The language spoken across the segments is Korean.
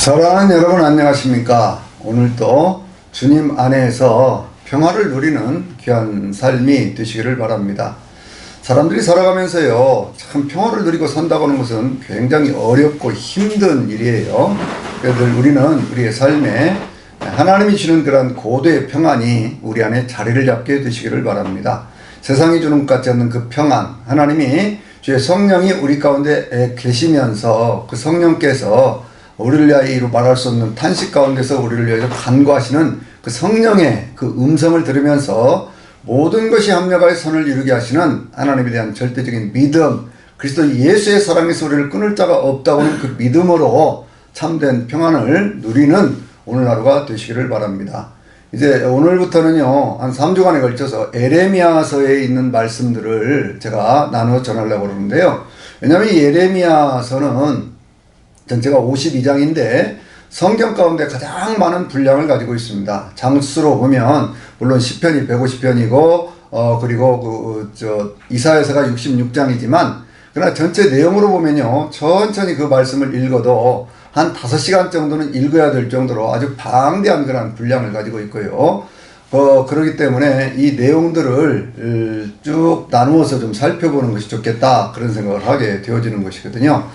사랑하는 여러분, 안녕하십니까? 오늘도 주님 안에서 평화를 누리는 귀한 삶이 되시기를 바랍니다. 사람들이 살아가면서요, 참 평화를 누리고 산다고 하는 것은 굉장히 어렵고 힘든 일이에요. 그래서 우리는 우리의 삶에 하나님이 주는 그런 고도의 평안이 우리 안에 자리를 잡게 되시기를 바랍니다. 세상이 주는 것 같지 않는 그 평안, 하나님이 주의 성령이 우리 가운데 계시면서 그 성령께서 우리를 위하여 이루 말할 수 없는 탄식 가운데서 우리를 위해서 간구하시는 그 성령의 그 음성을 들으면서 모든 것이 합력하여 선을 이루게 하시는 하나님에 대한 절대적인 믿음, 그리스도 예수의 사랑에서 우리를 끊을 자가 없다고 하는 그 믿음으로 참된 평안을 누리는 오늘 하루가 되시기를 바랍니다. 이제 오늘부터는요, 한 3주간에 걸쳐서 에레미야서에 있는 말씀들을 제가 나누어 전하려고 그러는데요. 왜냐하면 이 에레미야서는 전체가 52장인데 성경 가운데 가장 많은 분량을 가지고 있습니다. 장수로 보면 물론 시편이 150편이고 그리고 이사야서가 66장이지만 그러나 전체 내용으로 보면요, 천천히 그 말씀을 읽어도 한 5시간 정도는 읽어야 될 정도로 아주 방대한 그런 분량을 가지고 있고요. 그렇기 때문에 이 내용들을 쭉 나누어서 좀 살펴보는 것이 좋겠다, 그런 생각을 하게 되어지는 것이거든요.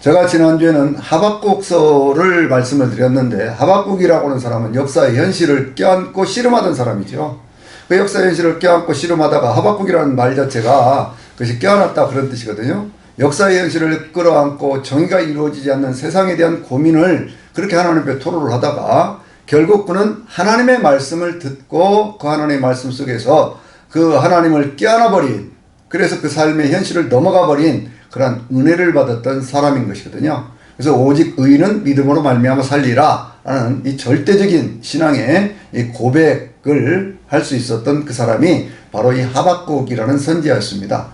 제가 지난주에는 하박국서를 말씀을 드렸는데, 하박국이라고 하는 사람은 역사의 현실을 껴안고 씨름하던 사람이죠. 그 역사의 현실을 껴안고 씨름하다가 하박국이라는 말 자체가 그것이 껴안았다, 그런 뜻이거든요. 역사의 현실을 끌어안고 정의가 이루어지지 않는 세상에 대한 고민을 그렇게 하나님 앞에 토로를 하다가 결국 그는 하나님의 말씀을 듣고 그 하나님의 말씀 속에서 그 하나님을 껴안아버린, 그래서 그 삶의 현실을 넘어가 버린 그러한 은혜를 받았던 사람인 것이거든요. 그래서 오직 의인은 믿음으로 말미암아 살리라 라는 이 절대적인 신앙의 이 고백을 할 수 있었던 그 사람이 바로 이 하박국이라는 선지자였습니다.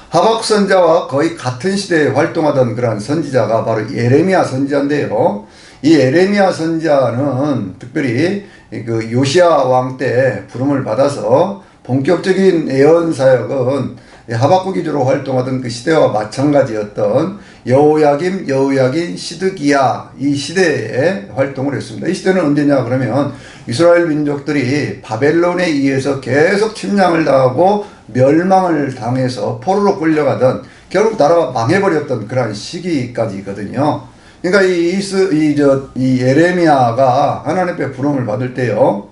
하박국 선지자와 거의 같은 시대에 활동하던 그러한 선지자가 바로 예레미야 선지자인데요. 이 예레미야 선지자는 특별히 그 요시야 왕 때 부름을 받아서 본격적인 예언 사역은 하박국이 주로 활동하던 그 시대와 마찬가지였던 여호야김, 시드기야 이 시대에 활동을 했습니다. 이 시대는 언제냐 그러면 이스라엘 민족들이 바벨론에 의해서 계속 침략을 당하고 멸망을 당해서 포로로 끌려가던, 결국 나라가 망해버렸던 그러한 시기까지거든요. 그러니까 이 예레미야가 하나님 앞에 부름을 받을 때요,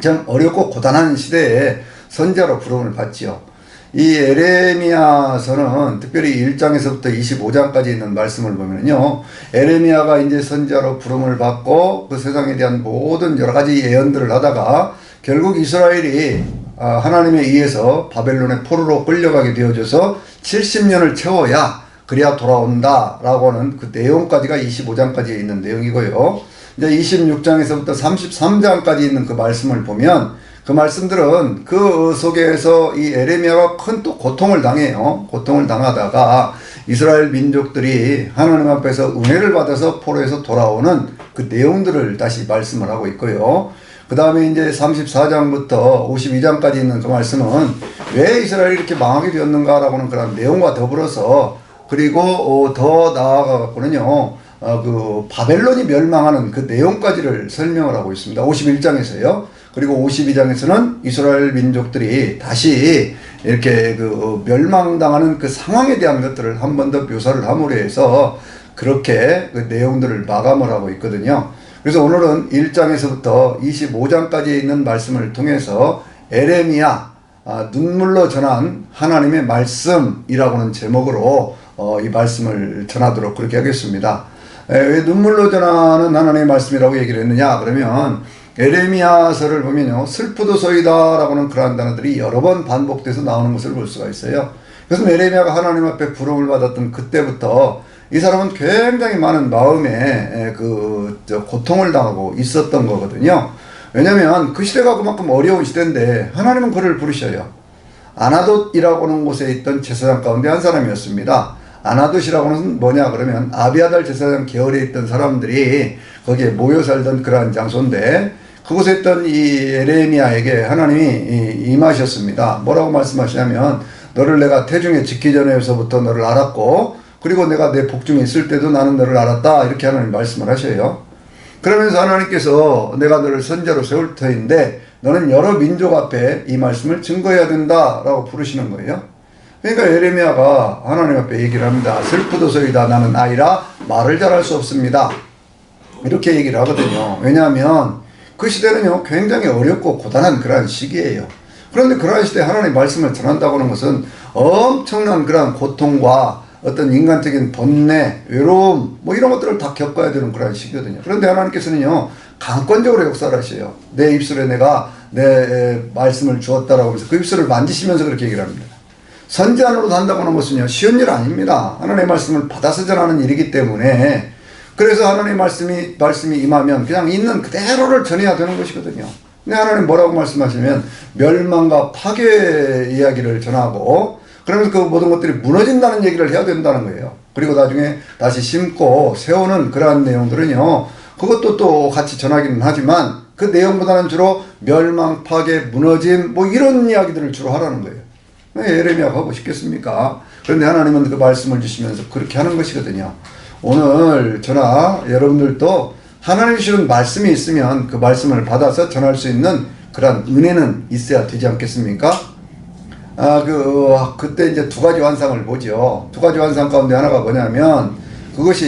참 어렵고 고단한 시대에 선지자로 부름을 받지요. 이 에레미야서는 특별히 1장에서부터 25장까지 있는 말씀을 보면요, 에레미야가 이제 선지자로 부름을 받고 그 세상에 대한 모든 여러 가지 예언들을 하다가 결국 이스라엘이 하나님에 의해서 바벨론의 포로로 끌려가게 되어져서 70년을 채워야 그래야 돌아온다 라고 하는 그 내용까지가 25장까지 있는 내용이고요. 이제 26장에서부터 33장까지 있는 그 말씀을 보면 그 말씀들은 그 속에서 이 에레미야가 큰 또 고통을 당해요. 고통을 당하다가 이스라엘 민족들이 하나님 앞에서 은혜를 받아서 포로에서 돌아오는 그 내용들을 다시 말씀을 하고 있고요. 그 다음에 이제 34장부터 52장까지 있는 그 말씀은 왜 이스라엘이 이렇게 망하게 되었는가 라고 하는 그런 내용과 더불어서, 그리고 더 나아가갖고는요, 그 바벨론이 멸망하는 그 내용까지를 설명을 하고 있습니다. 51장에서요. 그리고 52장에서는 이스라엘 민족들이 다시 이렇게 그 멸망당하는 그 상황에 대한 것들을 한 번 더 묘사를 함으로 해서 그렇게 그 내용들을 마감을 하고 있거든요. 그래서 오늘은 1장에서부터 25장까지 있는 말씀을 통해서 에레미야, 눈물로 전한 하나님의 말씀이라고 하는 제목으로 이 말씀을 전하도록 그렇게 하겠습니다. 왜 눈물로 전하는 하나님의 말씀이라고 얘기를 했느냐 그러면, 에레미야서를 보면요, 슬프도소이다 라고 하는 그러한 단어들이 여러 번 반복돼서 나오는 것을 볼 수가 있어요. 그래서 에레미야가 하나님 앞에 부름을 받았던 그때부터 이 사람은 굉장히 많은 마음에 고통을 당하고 있었던 거거든요. 왜냐하면 그 시대가 그만큼 어려운 시대인데 하나님은 그를 부르셔요. 아나돗이라고 하는 곳에 있던 제사장 가운데 한 사람이었습니다. 아나돗이라고 하는 뭐냐 그러면 아비아달 제사장 계열에 있던 사람들이 거기에 모여 살던 그러한 장소인데, 그곳에 있던 이 에레미야에게 하나님이 임하셨습니다. 뭐라고 말씀하시냐면, 너를 내가 태중에 짓기 전에서부터 너를 알았고, 그리고 내가 내 복중에 있을 때도 나는 너를 알았다, 이렇게 하나님 말씀을 하셔요. 그러면서 하나님께서 내가 너를 선지자로 세울 터인데 너는 여러 민족 앞에 이 말씀을 증거해야 된다라고 부르시는 거예요. 그러니까 예레미야가 하나님 앞에 얘기를 합니다. 슬프도소이다 나는 아이라 말을 잘할 수 없습니다. 이렇게 얘기를 하거든요. 왜냐하면 그 시대는요 굉장히 어렵고 고단한 그러한 시기예요. 그런데 그러한 시대에 하나님의 말씀을 전한다고 하는 것은 엄청난 그러한 고통과 어떤 인간적인 번뇌, 외로움 뭐 이런 것들을 다 겪어야 되는 그런 시기거든요. 그런데 하나님께서는요 강권적으로 역사를 하셔요. 내 입술에 내가 내 말씀을 주었다라고 하면서 그 입술을 만지시면서 그렇게 얘기를 합니다. 선지자로도 한다고 하는 것은요 쉬운 일 아닙니다. 하나님의 말씀을 받아서 전하는 일이기 때문에 그래서 하나님의 말씀이 임하면 그냥 있는 그대로를 전해야 되는 것이거든요. 근데 하나님 뭐라고 말씀하시면 멸망과 파괴 이야기를 전하고 그러면서 그 모든 것들이 무너진다는 얘기를 해야 된다는 거예요. 그리고 나중에 다시 심고 세우는 그러한 내용들은요 그것도 또 같이 전하기는 하지만 그 내용보다는 주로 멸망, 파괴, 무너짐 뭐 이런 이야기들을 주로 하라는 거예요. 예레미야가 하고 싶겠습니까? 그런데 하나님은 그 말씀을 주시면서 그렇게 하는 것이거든요. 오늘 저나 여러분들도 하나님 주시는 말씀이 있으면 그 말씀을 받아서 전할 수 있는 그런 은혜는 있어야 되지 않겠습니까? 그때 이제 두 가지 환상을 보죠. 두 가지 환상 가운데 하나가 뭐냐면 그것이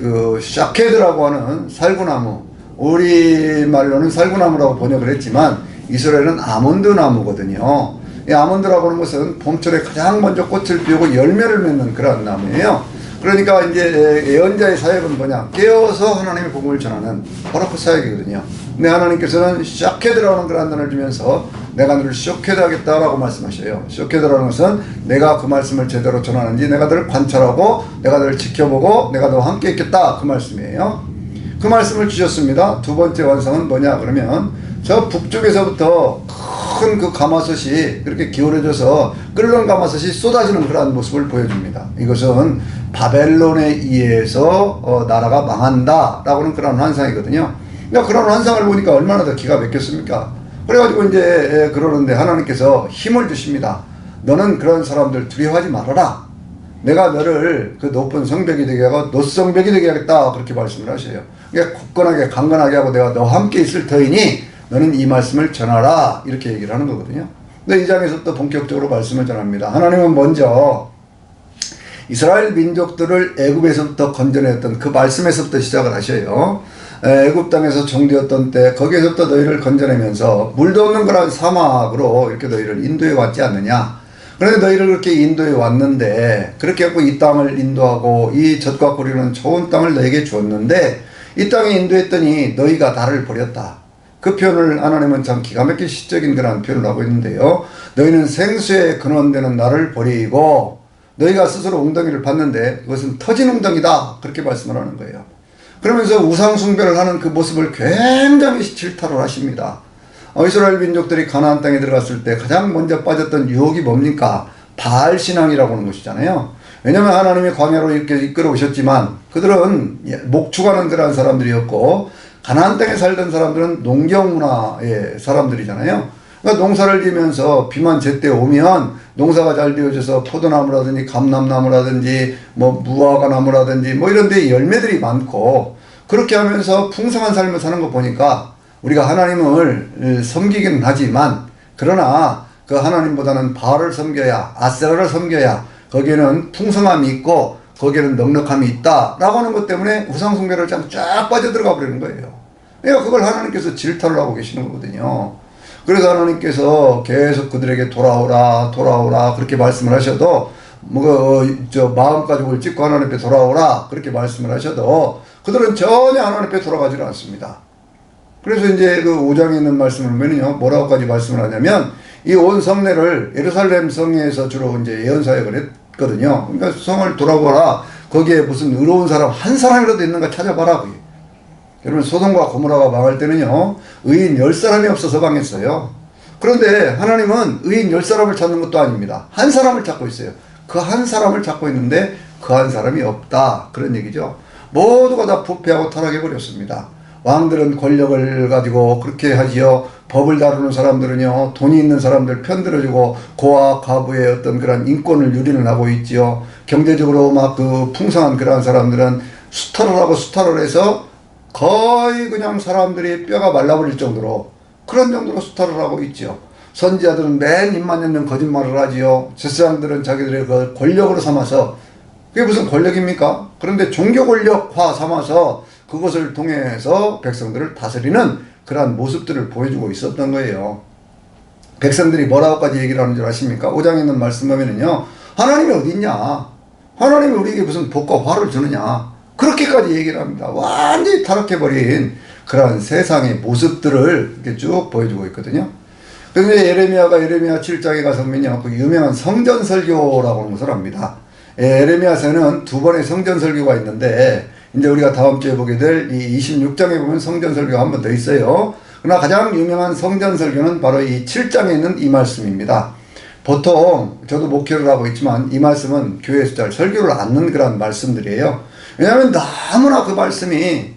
그 샤케드라고 하는 살구나무, 우리말로는 살구나무라고 번역을 했지만 이스라엘은 아몬드 나무거든요. 이 아몬드라고 하는 것은 봄철에 가장 먼저 꽃을 피우고 열매를 맺는 그런 나무예요. 그러니까 이제 예언자의 사역은 뭐냐? 깨어서 하나님의 복음을 전하는 바로 그 사역이거든요. 근데 하나님께서는 샤케드라는 그런 단어를 주면서 내가 너를 쇼케드 하겠다라고 말씀하셔요. 쇼케드라는 것은 내가 그 말씀을 제대로 전하는지 내가 너를 관찰하고 내가 너를 지켜보고 내가 너와 함께 있겠다 그 말씀이에요. 그 말씀을 주셨습니다. 두 번째 완성은 뭐냐 그러면 저 북쪽에서부터 큰 그 가마솥이 그렇게 기울어져서 끓는 가마솥이 쏟아지는 그러한 모습을 보여줍니다. 이것은 바벨론에 의해서 나라가 망한다 라고 하는 그런 환상이거든요. 그러니까 그런 환상을 보니까 얼마나 더 기가 막혔습니까? 그래가지고 이제 그러는데 하나님께서 힘을 주십니다. 너는 그런 사람들 두려워하지 말아라. 내가 너를 그 높은 성벽이 되게 하고 노성벽이 되게 하겠다 그렇게 말씀을 하셔요. 그러니까 굳건하게 강건하게 하고 내가 너와 함께 있을 터이니 너는 이 말씀을 전하라 이렇게 얘기를 하는 거거든요. 근데 이 장에서 또 본격적으로 말씀을 전합니다. 하나님은 먼저 이스라엘 민족들을 애굽에서부터 건져냈던 그 말씀에서부터 시작을 하셔요. 애굽 땅에서 종되었던 때 거기에서부터 너희를 건져내면서 물도 없는 그런 사막으로 이렇게 너희를 인도해 왔지 않느냐. 그런데 너희를 그렇게 인도해 왔는데 그렇게 해서 이 땅을 인도하고 이 젖과 꿀이는 좋은 땅을 너에게 주었는데 이 땅에 인도했더니 너희가 나를 버렸다. 그 표현을 하나님은 참 기가 막힌 시적인 그런 표현을 하고 있는데요. 너희는 생수에 근원되는 나를 버리고 너희가 스스로 웅덩이를 봤는데 그것은 터진 웅덩이다. 그렇게 말씀을 하는 거예요. 그러면서 우상 숭배를 하는 그 모습을 굉장히 질타를 하십니다. 이스라엘 민족들이 가나안 땅에 들어갔을 때 가장 먼저 빠졌던 유혹이 뭡니까? 바알 신앙이라고 하는 것이잖아요. 왜냐하면 하나님이 광야로 이렇게 이끌어 오셨지만 그들은 목축하는 그러한 사람들이었고 가나안 땅에 살던 사람들은 농경 문화의 사람들이잖아요. 그러니까 농사를 지면서 비만 제때 오면 농사가 잘 되어져서 포도나무라든지 감람나무라든지 뭐 무화과나무라든지 뭐 이런 데 열매들이 많고 그렇게 하면서 풍성한 삶을 사는 거 보니까 우리가 하나님을 섬기기는 하지만 그러나 그 하나님보다는 바알을 섬겨야 아세라를 섬겨야 거기에는 풍성함이 있고 거기에는 넉넉함이 있다 라고 하는 것 때문에 우상 숭배를 쫙 빠져들어가 버리는 거예요. 그러니까 그걸 하나님께서 질타를 하고 계시는 거거든요. 그래서 하나님께서 계속 그들에게 돌아오라 돌아오라 그렇게 말씀을 하셔도 마음가짐을 찢고 하나님 앞에 돌아오라 그렇게 말씀을 하셔도 그들은 전혀 하나님 앞에 돌아가지 않습니다. 그래서 이제 그 5장에 있는 말씀을 보면요 뭐라고까지 말씀을 하냐면 이 온 성내를 예루살렘 성에서 주로 이제 예언 사역을 했거든요. 그러니까 성을 돌아보라. 거기에 무슨 의로운 사람 한 사람이라도 있는가 찾아봐라. 여러분 소돔과 고모라가 망할 때는요 의인 10사람이 없어서 망했어요. 그런데 하나님은 의인 10사람을 찾는 것도 아닙니다. 한 사람을 찾고 있어요. 그 한 사람을 찾고 있는데 그 한 사람이 없다 그런 얘기죠. 모두가 다 부패하고 타락해 버렸습니다. 왕들은 권력을 가지고 그렇게 하지요. 법을 다루는 사람들은요 돈이 있는 사람들 편들어주고 고아 가부의 어떤 그런 인권을 유린을 하고 있지요. 경제적으로 막 그 풍성한 그러한 사람들은 수탈을 하고 수탈을 해서 거의 그냥 사람들이 뼈가 말라버릴 정도로 그런 정도로 수탈을 하고 있죠. 선지자들은 맨 입만 열면 거짓말을 하지요. 제사장들은 자기들의 그 권력으로 삼아서, 그게 무슨 권력입니까? 그런데 종교 권력화 삼아서 그것을 통해서 백성들을 다스리는 그러한 모습들을 보여주고 있었던 거예요. 백성들이 뭐라고까지 얘기를 하는 줄 아십니까? 5장에 있는 말씀 보면은요, 하나님이 어디 있냐? 하나님이 우리에게 무슨 복과 화를 주느냐? 그렇게까지 얘기를 합니다. 완전히 타락해버린 그러한 세상의 모습들을 이렇게 쭉 보여주고 있거든요. 그래서 예레미야가 예레미야 7장에 가서 보면요, 그 유명한 성전 설교라고 하는 것을 합니다. 예레미야서는 두 번의 성전 설교가 있는데, 이제 우리가 다음 주에 보게 될 이 26장에 보면 성전 설교가 한 번 더 있어요. 그러나 가장 유명한 성전 설교는 바로 이 7장에 있는 이 말씀입니다. 보통 저도 목회를 하고 있지만 이 말씀은 교회에서 잘 설교를 않는 그런 말씀들이에요. 왜냐하면 너무나 그 말씀이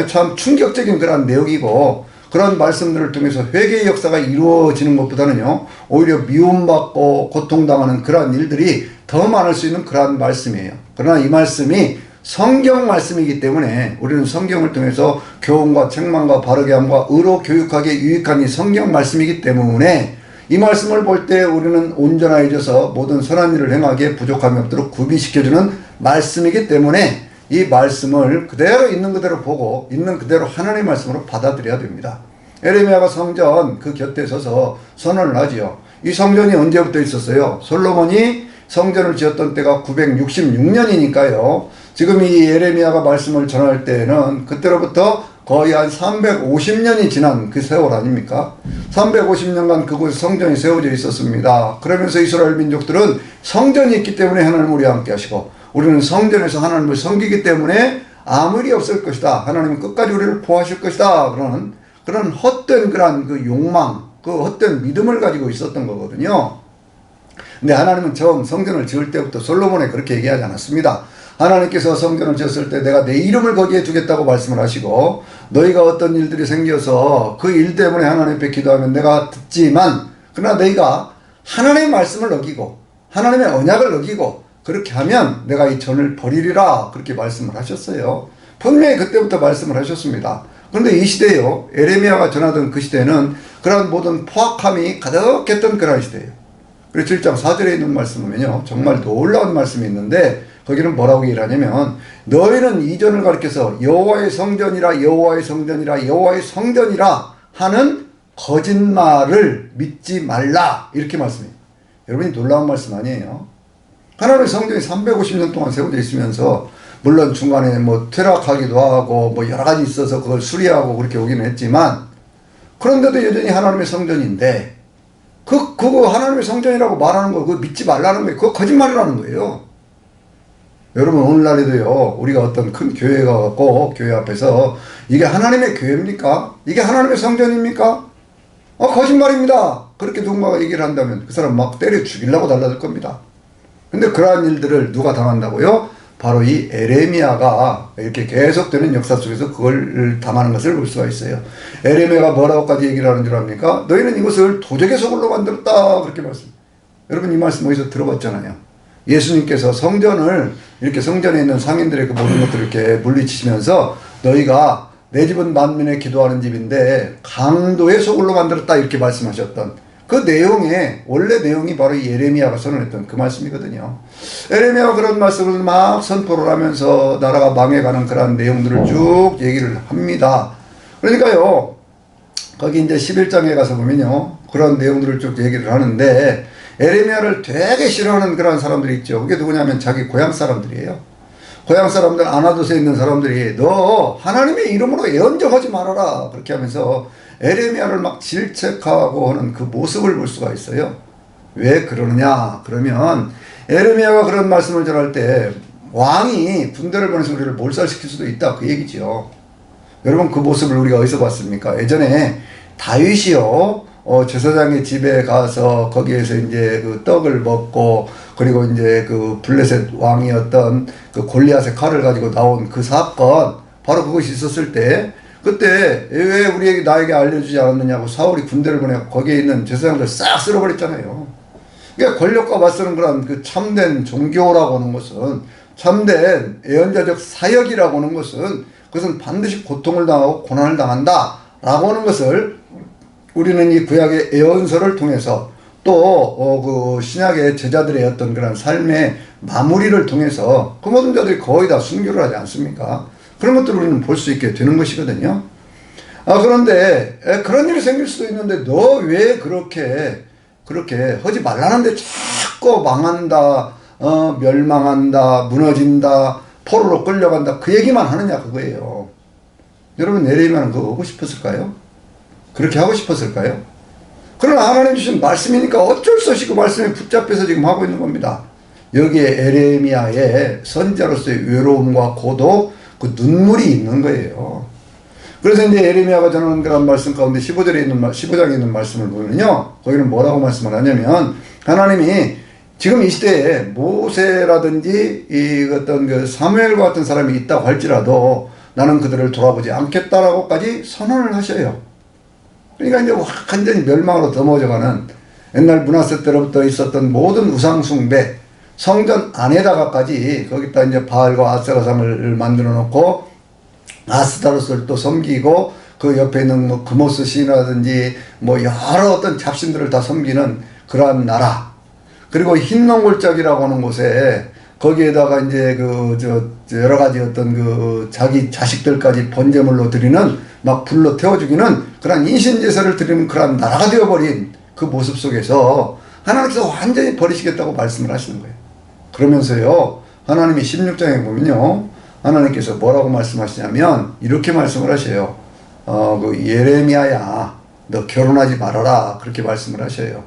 참 충격적인 그런 내용이고, 그런 말씀들을 통해서 회개의 역사가 이루어지는 것보다는요, 오히려 미움받고 고통당하는 그러한 일들이 더 많을 수 있는 그러한 말씀이에요. 그러나 이 말씀이 성경 말씀이기 때문에 우리는 성경을 통해서 교훈과 책망과 바르게 함과 의로 교육하기에 유익한 이 성경 말씀이기 때문에 이 말씀을 볼 때 우리는 온전해져서 모든 선한 일을 행하기에 부족함이 없도록 구비시켜주는 말씀이기 때문에 이 말씀을 그대로 있는 그대로 보고 있는 그대로 하나님의 말씀으로 받아들여야 됩니다. 예레미야가 성전 그 곁에 서서 선언을 하지요. 이 성전이 언제부터 있었어요? 솔로몬이 성전을 지었던 때가 966년이니까요. 지금 이 예레미야가 말씀을 전할 때는 그때로부터 거의 한 350년이 지난 그 세월 아닙니까? 350년간 그곳에 성전이 세워져 있었습니다. 그러면서 이스라엘 민족들은 성전이 있기 때문에 하나님 우리와 함께 하시고, 우리는 성전에서 하나님을 섬기기 때문에 아무 일이 없을 것이다. 하나님은 끝까지 우리를 보호하실 것이다. 그런 헛된 그런 그 욕망, 그 헛된 믿음을 가지고 있었던 거거든요. 근데 하나님은 처음 성전을 지을 때부터 솔로몬에 그렇게 얘기하지 않았습니다. 하나님께서 성전을 지었을 때 내가 내 이름을 거기에 두겠다고 말씀을 하시고, 너희가 어떤 일들이 생겨서 그 일 때문에 하나님 앞에 기도하면 내가 듣지만, 그러나 너희가 하나님의 말씀을 어기고 하나님의 언약을 어기고 그렇게 하면 내가 이 전을 버리리라, 그렇게 말씀을 하셨어요. 분명히 그때부터 말씀을 하셨습니다. 그런데 이 시대요, 예레미야가 전하던 그 시대는 그런 모든 포악함이 가득했던 그런 시대예요. 그래서 7장 4절에 있는 말씀 보면요, 정말 놀라운 말씀이 있는데, 거기는 뭐라고 얘기를 하냐면, 너희는 이전을 가리켜서 여호와의 성전이라 여호와의 성전이라 여호와의 성전이라 하는 거짓말을 믿지 말라, 이렇게 말씀해요. 여러분이 놀라운 말씀 아니에요? 하나님의 성전이 350년 동안 세워져 있으면서, 물론 중간에 뭐 퇴락하기도 하고 뭐 여러 가지 있어서 그걸 수리하고 그렇게 오기는 했지만, 그런데도 여전히 하나님의 성전인데, 그거 하나님의 성전이라고 말하는 거 그거 믿지 말라는 거예요. 그거 거짓말이라는 거예요. 여러분, 오늘날에도요, 우리가 어떤 큰 교회가 갖고 교회 앞에서 이게 하나님의 교회입니까? 이게 하나님의 성전입니까? 거짓말입니다. 그렇게 누군가가 얘기를 한다면 그 사람 막 때려 죽이려고 달라들 겁니다. 근데 그러한 일들을 누가 당한다고요? 바로 이 에레미야가 이렇게 계속되는 역사 속에서 그걸 당하는 것을 볼 수가 있어요. 에레미야가 뭐라고까지 얘기를 하는 줄 압니까? 너희는 이것을 도적의 소굴로 만들었다, 그렇게 말씀. 여러분, 이 말씀 어디서 들어봤잖아요. 예수님께서 성전을 이렇게, 성전에 있는 상인들의 그 모든 것들을 이렇게 물리치시면서 너희가 내 집은 만민의 기도하는 집인데 강도의 소굴로 만들었다, 이렇게 말씀하셨던 그 내용의 원래 내용이 바로 이 예레미야가 선언했던 그 말씀이거든요. 예레미야가 그런 말씀을 막 선포를 하면서 나라가 망해가는 그런 내용들을 쭉 얘기를 합니다. 그러니까요, 거기 이제 11장에 가서 보면요, 그런 내용들을 쭉 얘기를 하는데, 예레미야를 되게 싫어하는 그런 사람들이 있죠. 그게 누구냐면 자기 고향 사람들이에요. 고향 사람들, 아나도스에 있는 사람들이 너 하나님의 이름으로 예언정하지 말아라, 그렇게 하면서 에레미야를 막 질책하고 하는 그 모습을 볼 수가 있어요. 왜 그러느냐 그러면, 에레미야가 그런 말씀을 전할 때 왕이 군대를 보내서 우리를 몰살시킬 수도 있다, 그 얘기죠. 여러분, 그 모습을 우리가 어디서 봤습니까? 예전에 다윗이요, 제사장의 집에 가서 거기에서 이제 그 떡을 먹고, 그리고 이제 그 블레셋 왕이었던 그 골리앗의 칼을 가지고 나온 그 사건, 바로 그것이 있었을 때, 그때 왜 우리에게 나에게 알려주지 않았느냐고 사울이 군대를 보내고 거기에 있는 제사장들 싹 쓸어버렸잖아요. 그러니까 권력과 맞서는 그런 그 참된 종교라고 하는 것은, 참된 예언자적 사역이라고 하는 것은 그것은 반드시 고통을 당하고 고난을 당한다 라고 하는 것을 우리는 이 구약의 예언서를 통해서 또 그 신약의 제자들의 어떤 그런 삶의 마무리를 통해서 그 모든 자들이 거의 다 순교를 하지 않습니까? 그런 것들을 우리는 볼 수 있게 되는 것이거든요. 그런데 그런 일이 생길 수도 있는데 너 왜 그렇게 하지 말라는데 자꾸 망한다, 멸망한다, 무너진다, 포로로 끌려간다 그 얘기만 하느냐 그거예요. 여러분 예레미야는 그거 하고 싶었을까요? 그렇게 하고 싶었을까요? 그러나 하나님 주신 말씀이니까 어쩔 수 없이 그 말씀에 붙잡혀서 지금 하고 있는 겁니다. 여기에 예레미야의 선지자로서의 외로움과 고독, 그 눈물이 있는 거예요. 그래서 이제 예레미야가 전하는 그런 말씀 가운데 15장에 있는 말씀을 보면요. 거기는 뭐라고 말씀을 하냐면 하나님이 지금 이 시대에 모세라든지 이 어떤 그 사무엘과 같은 사람이 있다고 할지라도 나는 그들을 돌아보지 않겠다라고까지 선언을 하셔요. 그러니까 이제 완전히 멸망으로 넘어져가는 옛날 문화세 때로부터 있었던 모든 우상숭배, 성전 안에다가까지 거기다 이제 바알과 아세라상을 만들어 놓고 아스타로스를 또 섬기고 그 옆에 있는 뭐 그모스 신이라든지 뭐 여러 어떤 잡신들을 다 섬기는 그러한 나라. 그리고 흰농골짜기라고 하는 곳에 거기에다가 이제 여러 가지 어떤 그 자기 자식들까지 번제물로 드리는 막 불로 태워 죽이는 그런 인신제사를 드리는 그런 나라가 되어버린 그 모습 속에서 하나님께서 완전히 버리시겠다고 말씀을 하시는 거예요. 그러면서요, 하나님이 16장에 보면요, 하나님께서 뭐라고 말씀하시냐면 이렇게 말씀을 하셔요. 그 예레미야야, 너 결혼하지 말아라. 그렇게 말씀을 하셔요.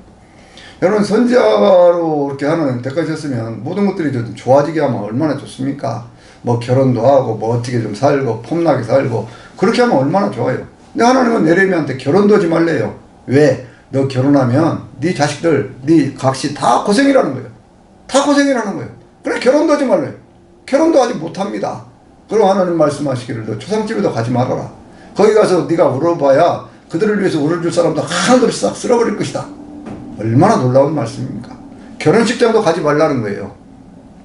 여러분 선지자로 이렇게 하는 때까지 했으면 모든 것들이 좀 좋아지게 하면 얼마나 좋습니까? 뭐 결혼도 하고 뭐 어떻게 좀 살고 폼나게 살고 그렇게 하면 얼마나 좋아요. 근데 하나님은 예레미야한테 결혼도 하지 말래요. 왜? 너 결혼하면 네 자식들, 네 각시 다 고생이라는 거예요. 다 고생이라는 거예요. 그래 결혼도 하지 말래요. 결혼도 하지 못합니다. 그럼 하나님 말씀하시기를 너 초상집에도 가지 말아라. 거기 가서 네가 울어봐야 그들을 위해서 울어줄 사람도 하나도 없이 싹 쓸어버릴 것이다. 얼마나 놀라운 말씀입니까? 결혼식장도 가지 말라는 거예요.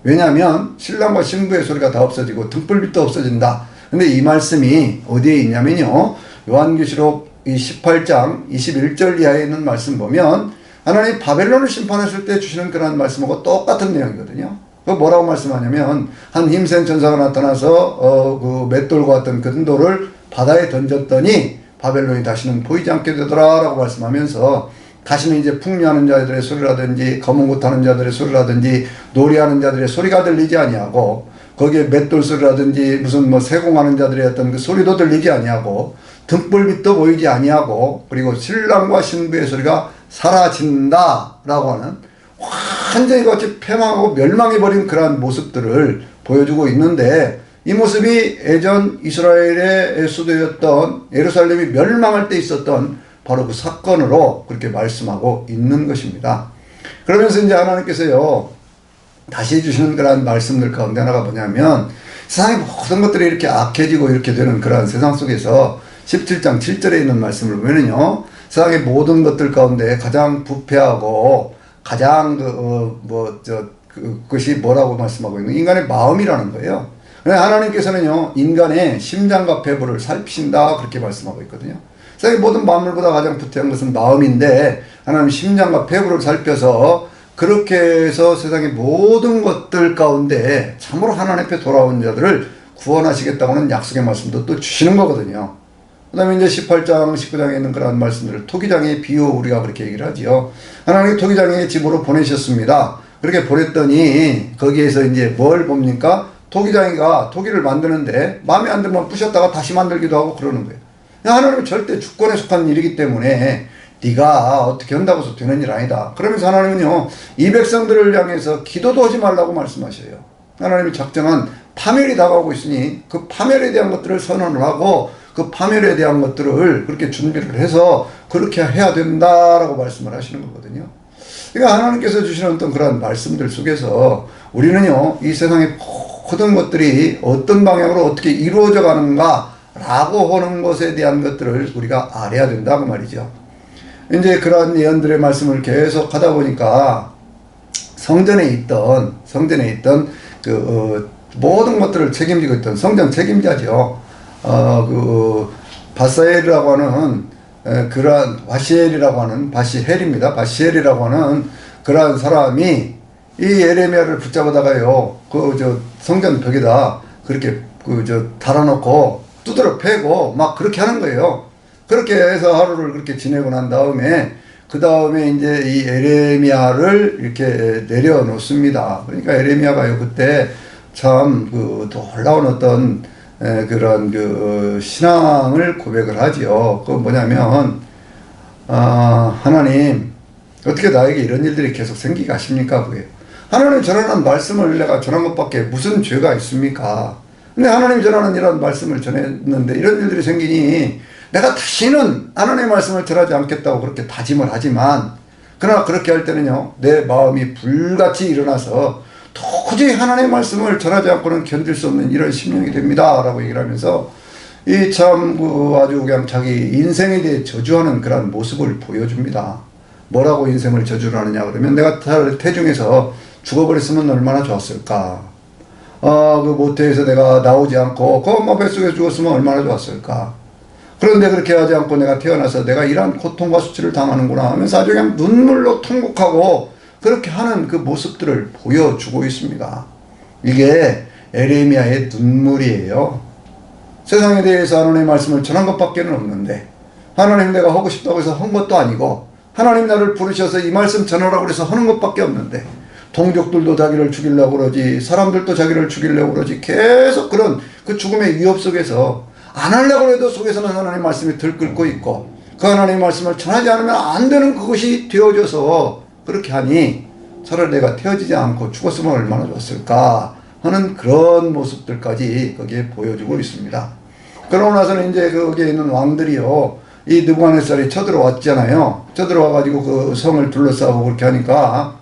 왜냐하면 신랑과 신부의 소리가 다 없어지고 등불빛도 없어진다. 근데 이 말씀이 어디에 있냐면요, 요한계시록 이 18장 21절 이하에 있는 말씀 보면 하나님 바벨론을 심판하실 때 주시는 그런 말씀하고 똑같은 내용이거든요. 그 뭐라고 말씀하냐면 한 힘센 천사가 나타나서 그 맷돌과 같은 큰 돌을 바다에 던졌더니 바벨론이 다시는 보이지 않게 되더라 라고 말씀하면서 다시는 이제 풍류하는 자들의 소리라든지 검은 옷 하는 자들의 소리라든지 놀이하는 자들의 소리가 들리지 아니하고 거기에 맷돌 소리라든지 무슨 뭐 세공하는 자들의 어떤 그 소리도 들리지 아니하고 등불빛도 보이지 아니하고 그리고 신랑과 신부의 소리가 사라진다 라고 하는 완전히 같이 패망하고 멸망해버린 그러한 모습들을 보여주고 있는데 이 모습이 예전 이스라엘의 수도였던 예루살렘이 멸망할 때 있었던 바로 그 사건으로 그렇게 말씀하고 있는 것입니다. 그러면서 이제 하나님께서요, 다시 해주시는 그런 말씀들 가운데 하나가 뭐냐면 세상의 모든 것들이 이렇게 악해지고 이렇게 되는 그러한 세상 속에서 17장 7절에 있는 말씀을 보면요, 세상의 모든 것들 가운데 가장 부패하고 가장 그것이 뭐라고 말씀하고 있는 인간의 마음이라는 거예요. 하나님께서는요, 인간의 심장과 배부를 살피신다 그렇게 말씀하고 있거든요. 세상의 모든 만물보다 가장 부태한 것은 마음인데 하나님 심장과 배부를 살펴서 그렇게 해서 세상의 모든 것들 가운데 참으로 하나님 앞에 돌아온 자들을 구원하시겠다고는 약속의 말씀도 또 주시는 거거든요. 그 다음에 이제 18장 19장에 있는 그런 말씀들을 토기장의 비유 우리가 그렇게 얘기를 하지요. 하나님이 토기장의 집으로 보내셨습니다. 그렇게 보냈더니 거기에서 이제 뭘 봅니까? 토기장이가 토기를 만드는데 마음에 안 들면 부셨다가 다시 만들기도 하고 그러는 거예요. 하나님은 절대 주권에 속한 일이기 때문에 네가 어떻게 한다고 해서 되는 일 아니다. 그러면서 하나님은요, 이 백성들을 향해서 기도도 하지 말라고 말씀하셔요. 하나님이 작정한 파멸이 다가오고 있으니 그 파멸에 대한 것들을 선언을 하고 그 파멸에 대한 것들을 그렇게 준비를 해서 그렇게 해야 된다라고 말씀을 하시는 거거든요. 그러니까 하나님께서 주시는 어떤 그런 말씀들 속에서 우리는요, 이 세상의 모든 것들이 어떤 방향으로 어떻게 이루어져 가는가 라고 하는 것에 대한 것들을 우리가 알아야 된다고 말이죠. 이제 그러한 예언들의 말씀을 계속 하다 보니까 성전에 있던 그 모든 것들을 책임지고 있던 성전 책임자죠. 그 바사엘이라고 하는 그러한 바시엘이라고 하는 바시헬입니다. 바시엘이라고 하는 그러한 사람이 이 예레미야를 붙잡아다가요 그 성전 벽에다 그렇게 달아놓고 두드러 패고 막 그렇게 하는 거예요. 그렇게 해서 하루를 그렇게 지내고 난 다음에 그 다음에 이제 이 에레미야를 이렇게 내려놓습니다. 그러니까 에레미야가요 그때 참 그 놀라운 어떤 그런 그 신앙을 고백을 하지요. 그 뭐냐면 하나님 어떻게 나에게 이런 일들이 계속 생기게 하십니까? 그게 하나님 전하는 말씀을 내가 전한 것밖에 무슨 죄가 있습니까? 근데 하나님 전하는 이런 말씀을 전했는데 이런 일들이 생기니 내가 다시는 하나님의 말씀을 전하지 않겠다고 그렇게 다짐을 하지만 그러나 그렇게 할 때는요 내 마음이 불같이 일어나서 도저히 하나님의 말씀을 전하지 않고는 견딜 수 없는 이런 심령이 됩니다 라고 얘기를 하면서 이 참 아주 그냥 자기 인생에 대해 저주하는 그런 모습을 보여줍니다. 뭐라고 인생을 저주를 하느냐 그러면 내가 태중에서 죽어버렸으면 얼마나 좋았을까. 그 모태에서 내가 나오지 않고 그 엄마 뱃속에 죽었으면 얼마나 좋았을까. 그런데 그렇게 하지 않고 내가 태어나서 내가 이러한 고통과 수치를 당하는구나 하면서 아주 그냥 눈물로 통곡하고 그렇게 하는 그 모습들을 보여주고 있습니다. 이게 에레미야의 눈물이에요. 세상에 대해서 하나님의 말씀을 전한 것밖에 없는데 하나님 내가 하고 싶다고 해서 한 것도 아니고 하나님 나를 부르셔서 이 말씀 전하라고 해서 하는 것밖에 없는데 동족들도 자기를 죽이려고 그러지 사람들도 자기를 죽이려고 그러지 계속 그런 그 죽음의 위협 속에서 안 하려고 해도 속에서는 하나님의 말씀이 들끓고 있고 그 하나님의 말씀을 전하지 않으면 안 되는 그것이 되어져서 그렇게 하니 차라리 내가 태어지지 않고 죽었으면 얼마나 좋았을까 하는 그런 모습들까지 거기에 보여주고 있습니다. 그러고 나서는 이제 거기에 있는 왕들이요 이 느부갓네살이 쳐들어왔잖아요. 쳐들어와가지고 그 성을 둘러싸고 그렇게 하니까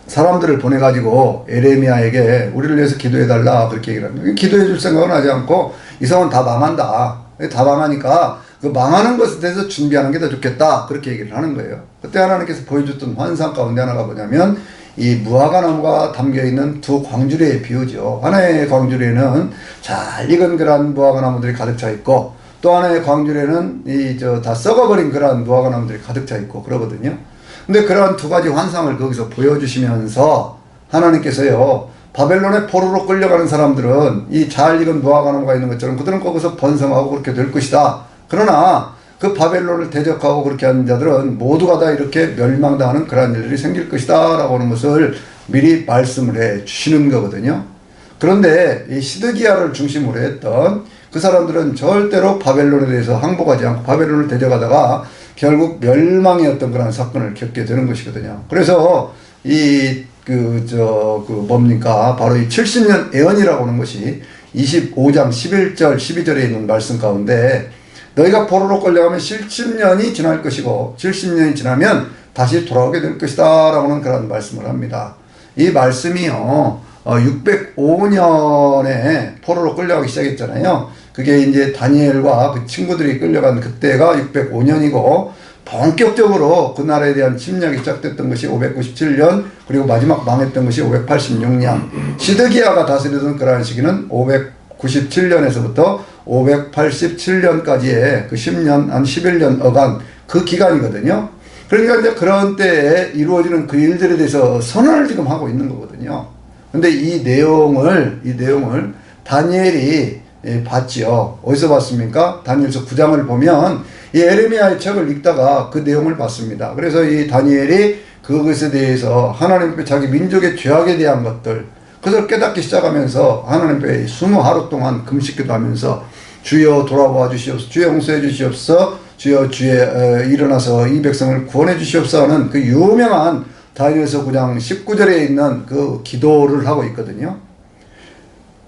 사람들을 보내가지고 에레미야에게 우리를 위해서 기도해달라 그렇게 얘기를 합니다. 기도해 줄 생각은 하지 않고 이 성은 다 망한다. 다 망하니까 그 망하는 것에 대해서 준비하는 게 더 좋겠다. 그렇게 얘기를 하는 거예요. 그때 하나님께서 보여줬던 환상 가운데 하나가 뭐냐면 이 무화과나무가 담겨있는 두 광주리의 비유죠. 하나의 광주리에는 잘 익은 그런 무화과나무들이 가득 차 있고 또 하나의 광주리에는 다 썩어버린 그런 무화과나무들이 가득 차 있고 그러거든요. 근데 그러한 두 가지 환상을 거기서 보여주시면서 하나님께서요 바벨론의 포로로 끌려가는 사람들은 이 잘 익은 무화과나무가 있는 것처럼 그들은 거기서 번성하고 그렇게 될 것이다. 그러나 그 바벨론을 대적하고 그렇게 하는 자들은 모두가 다 이렇게 멸망당하는 그러한 일들이 생길 것이다 라고 하는 것을 미리 말씀을 해 주시는 거거든요. 그런데 이 시드기야를 중심으로 했던 그 사람들은 절대로 바벨론에 대해서 항복하지 않고 바벨론을 대적하다가 결국 멸망의 어떤 그런 사건을 겪게 되는 것이거든요. 그래서 뭡니까? 바로 이 70년 애언이라고 하는 것이 25장 11절 12절에 있는 말씀 가운데 너희가 포로로 끌려가면 70년이 지날 것이고 70년이 지나면 다시 돌아오게 될 것이다 라고 하는 그런 말씀을 합니다. 이 말씀이요 605년에 포로로 끌려가기 시작했잖아요. 그게 이제 다니엘과 그 친구들이 끌려간 그때가 605년이고 본격적으로 그 나라에 대한 침략이 시작됐던 것이 597년 그리고 마지막 망했던 것이 586년 시드기야가 다스리던 그러한 시기는 597년에서부터 587년까지의 그 10년 한 11년 어간 그 기간이거든요. 그러니까 이제 그런 때에 이루어지는 그 일들에 대해서 선언을 지금 하고 있는 거거든요. 근데 이 내용을 다니엘이 봤지요. 어디서 봤습니까? 다니엘서 9장을 보면 이 에레미야의 책을 읽다가 그 내용을 봤습니다. 그래서 이 다니엘이 그것에 대해서 하나님 앞에 자기 민족의 죄악에 대한 것들 그것을 깨닫기 시작하면서 하나님 앞에 20하루 동안 금식기도 하면서 주여 돌아와 주시옵소서 주여 용서해 주시옵소서 주여 주의 일어나서 이 백성을 구원해 주시옵소서 하는 그 유명한 다니엘서 9장 19절에 있는 그 기도를 하고 있거든요.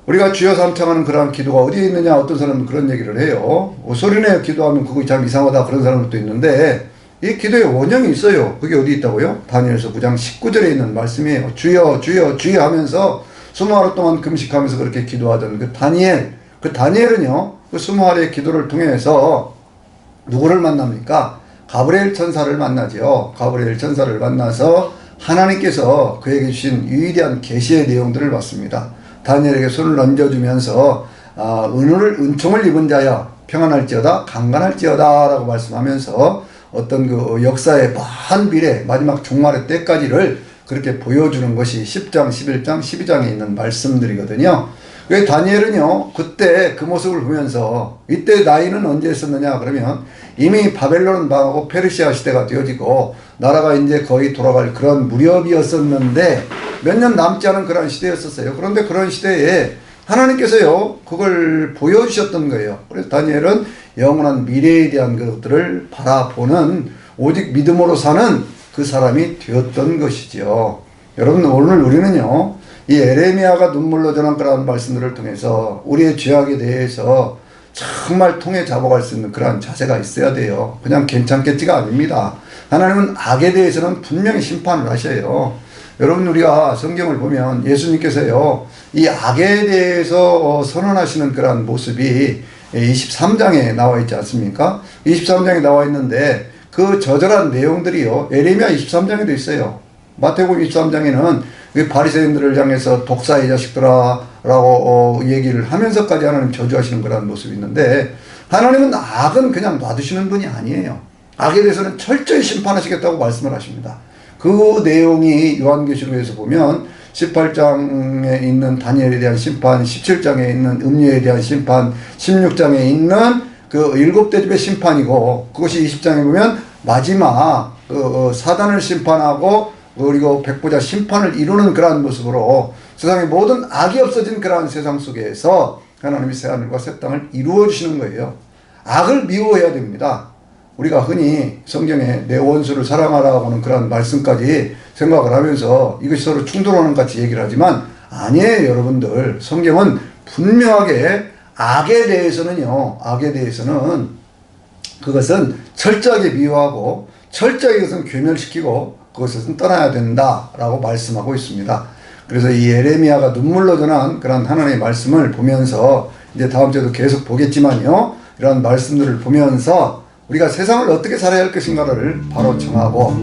우리가 주여 삼창하는 그러한 기도가 어디에 있느냐 어떤 사람은 그런 얘기를 해요. 소리내어 기도하면 그거 참 이상하다 그런 사람도 있는데 이 기도의 원형이 있어요. 그게 어디 있다고요? 다니엘서 9장 19절에 있는 말씀이에요. 주여 주여 주여 하면서 20하루 동안 금식하면서 그렇게 기도하던 그 다니엘은요 그 20하루의 기도를 통해서 누구를 만납니까? 가브리엘 천사를 만나죠. 가브리엘 천사를 만나서 하나님께서 그에게 주신 위대한 계시의 내용들을 봤습니다. 다니엘에게 손을 얹어주면서 은총을 입은 자여 평안할지어다 강건할지어다 라고 말씀하면서 어떤 그 역사의 먼 미래 마지막 종말의 때까지를 그렇게 보여주는 것이 10장, 11장, 12장에 있는 말씀들이거든요. 왜 다니엘은요 그때 그 모습을 보면서 이때 나이는 언제 있었느냐 그러면 이미 바벨론 망하고 페르시아 시대가 되어지고 나라가 이제 거의 돌아갈 그런 무렵이었었는데 몇 년 남지 않은 그런 시대였었어요. 그런데 그런 시대에 하나님께서요 그걸 보여주셨던 거예요. 그래서 다니엘은 영원한 미래에 대한 것들을 바라보는 오직 믿음으로 사는 그 사람이 되었던 것이지요. 여러분 오늘 우리는요 이 에레미야가 눈물로 전한 그러한 말씀들을 통해서 우리의 죄악에 대해서 정말 통해 잡아갈 수 있는 그러한 자세가 있어야 돼요. 그냥 괜찮겠지가 아닙니다. 하나님은 악에 대해서는 분명히 심판을 하셔요. 여러분 우리가 성경을 보면 예수님께서요 이 악에 대해서 선언하시는 그러한 모습이 23장에 나와 있지 않습니까? 23장에 나와 있는데 그 저절한 내용들이요 에레미야 23장에도 있어요. 마태복음 23장에는 바리새인들을 향해서 독사의 자식들아 라고 얘기를 하면서까지 하나님 저주하시는 그런 모습이 있는데 하나님은 악은 그냥 놔두시는 분이 아니에요. 악에 대해서는 철저히 심판하시겠다고 말씀을 하십니다. 그 내용이 요한계시록에서 보면 18장에 있는 다니엘에 대한 심판, 17장에 있는 음료에 대한 심판, 16장에 있는 그 7대집의 심판이고 그것이 20장에 보면 마지막 사단을 심판하고 그리고 백보자 심판을 이루는 그러한 모습으로 세상의 모든 악이 없어진 그러한 세상 속에서 하나님이 새하늘과 새 땅을 이루어 주시는 거예요. 악을 미워해야 됩니다. 우리가 흔히 성경에 내 원수를 사랑하라고 하는 그런 말씀까지 생각을 하면서 이것이 서로 충돌하는 것 같이 얘기를 하지만 아니에요. 여러분들 성경은 분명하게 악에 대해서는 그것은 철저하게 미워하고 철저하게 그것은 괴멸시키고 그것은 떠나야 된다라고 말씀하고 있습니다. 그래서 이 에레미야가 눈물로 전한 그런 하나님의 말씀을 보면서 이제 다음 주에도 계속 보겠지만요. 이런 말씀들을 보면서 우리가 세상을 어떻게 살아야 할 것인가를 바로 정하고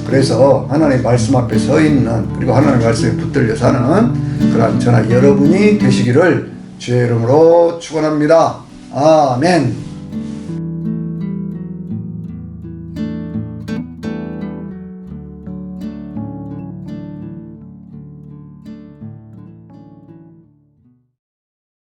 그래서 하나님의 말씀 앞에 서 있는 그리고 하나님의 말씀에 붙들려 사는 그런 저나 여러분이 되시기를 주의 이름으로 축원합니다. 아멘.